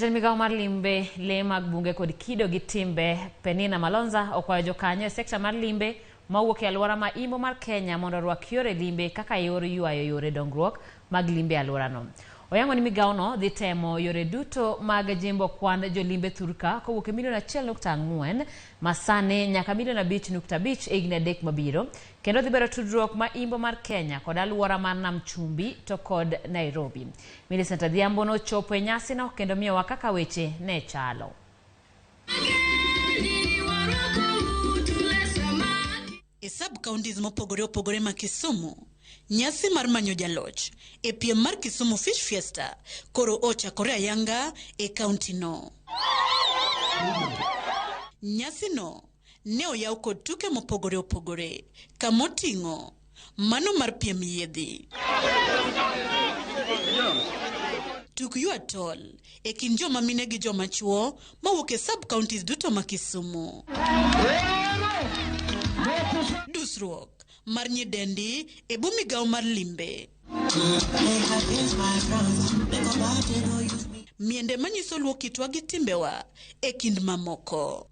Migao mar limbe le mag bunge kod kido gi timbe Penina Malonza okwayo jokanyo e sekta mar limbe mawuok e alwora ma imbo mar Kenya mondo orwak yore limbe kaka yor ywayo yore dongruok mag limbe alworano. Oyango ni migaono dhi temo yore duto mag jimbo kwan jolimbe thurka kowuok e milion 1.4 masane nyaka milion 5.5 e higni 3 mabiro, kendo dhi bero tudruok ma imbo mar Kenya kod alwora mar Nam Chumbi to kod Nairobi. Millicent Adhiambo nochopo e nyasi no kendo miyowa kaka weche ne chalo. E sub-counties mopogore opogore ma Kisumu, nyasi mar manyo jaloch e piem mar Kisumu Fish Fiesta koro ochakore ayanga e county no. Nyasi no ne oyaw kod tuke mopogore opogore kamoting'o mano mar piem yiedhi, tuk ywa tol e kind joma mine gi joma chuo mawuok e sub-counties duto ma Kisumu, dusruok mar nyidendi e buo migao mar limbe, miende manyiso luo kitwa gi timbewa e kind mamoko.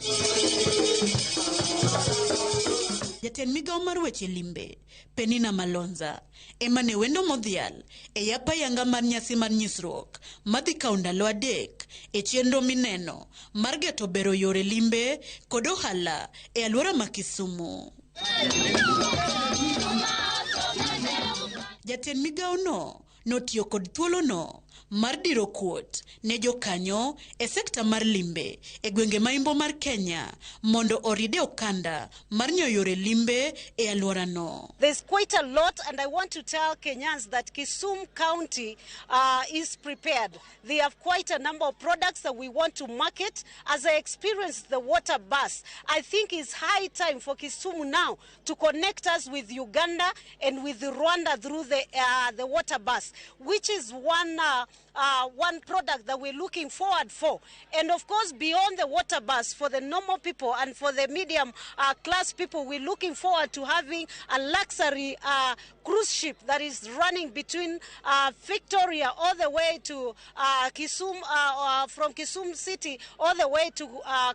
Jatend migao mar weche limbe Penina Malonza emane wendo modhial e yapa yanga mar nyasi mar nyisruok madhi kawo ndalo 3 e chenro mineno mar geto bero yore limbe kod ohala e alwora ma Kisumu. Jatend migao no notiyo kod thuolo no mar diro kuot ne jokanyo e sekta mar limbe e gwenge maimbo mar Kenya mondo oride okanda mar nyoyore limbe e alwora no. There's quite a lot, and I want to tell Kenyans that Kisumu County is prepared. They have quite a number of products that we want to market. As I experienced the water bus, I think it's high time for Kisumu now to connect us with Uganda and with Rwanda through the water bus, which is one product that we're looking forward for. And of course, beyond the water bus, for the normal people and for the medium class people, we're looking forward to having a luxury cruise ship that is running between Victoria all the way to Kisumu, from Kisumu City all the way to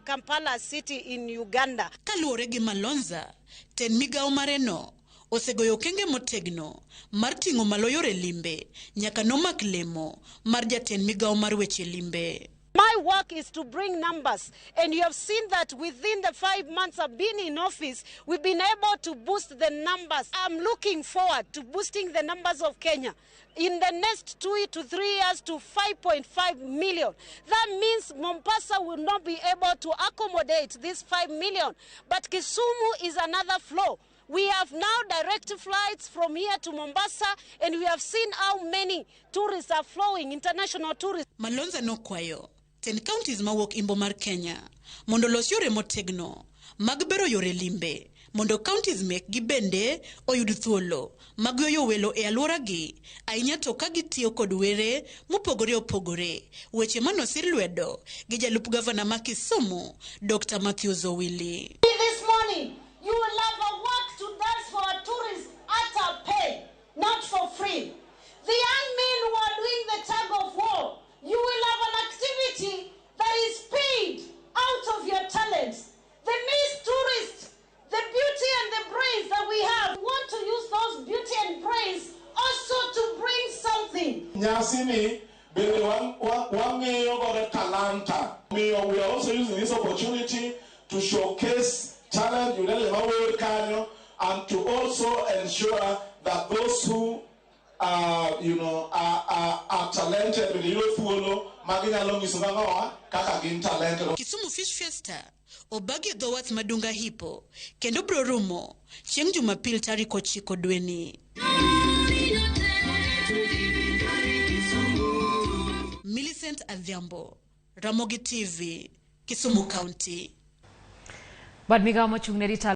Kampala City in Uganda. Kaluore gi Malonza, ten migao mareno osegoyo kenge motegno mar ting'o malo yore limbe nyaka nomak lemo mar jatend migao mar weche limbe. My work is to bring numbers, and you have seen that within the 5 months I've been in office, we've been able to boost the numbers. I'm looking forward to boosting the numbers of Kenya in the next 2 to 3 years to 5.5 million. That means Mombasa will not be able to accommodate this 5 million, but Kisumu is another flow. We have now direct flights from here to Mombasa, and we have seen how many tourists are flowing, international tourists. Malonza no kwayo 10 counties mawuok imbo mar Kenya mondo los yore motegno mag bero yore limbe mondo counties mek gi bende oyud thuolo mag yoyo welo e alwora gi ahinya to ka gitiyo kod were mopogore opogore, weche manosir lwedo gi jalup gavana ma Kisumu Dr. Matthew Zowili. This morning you will have a work to dance for our tourists at a pay, not for free. The young men who are doing the tug of war, you will have an activity that is paid out of your talents. The Miss Tourist, the beauty and the praise that we have, we want to use those beauty and praise also to bring something. Nyasi ni bele wangeyo gore talanta. We are also using this opportunity to showcase talent and to also ensure that those who are talented with you follow Kisumu Fish Fiesta obagi dhowath madunga hipo kendo bro rumo chieng' Jumapil tarik 9 dweni. Millicent Adhiambo, Ramogi TV, Kisumu County. Bad migao mochung'ne rita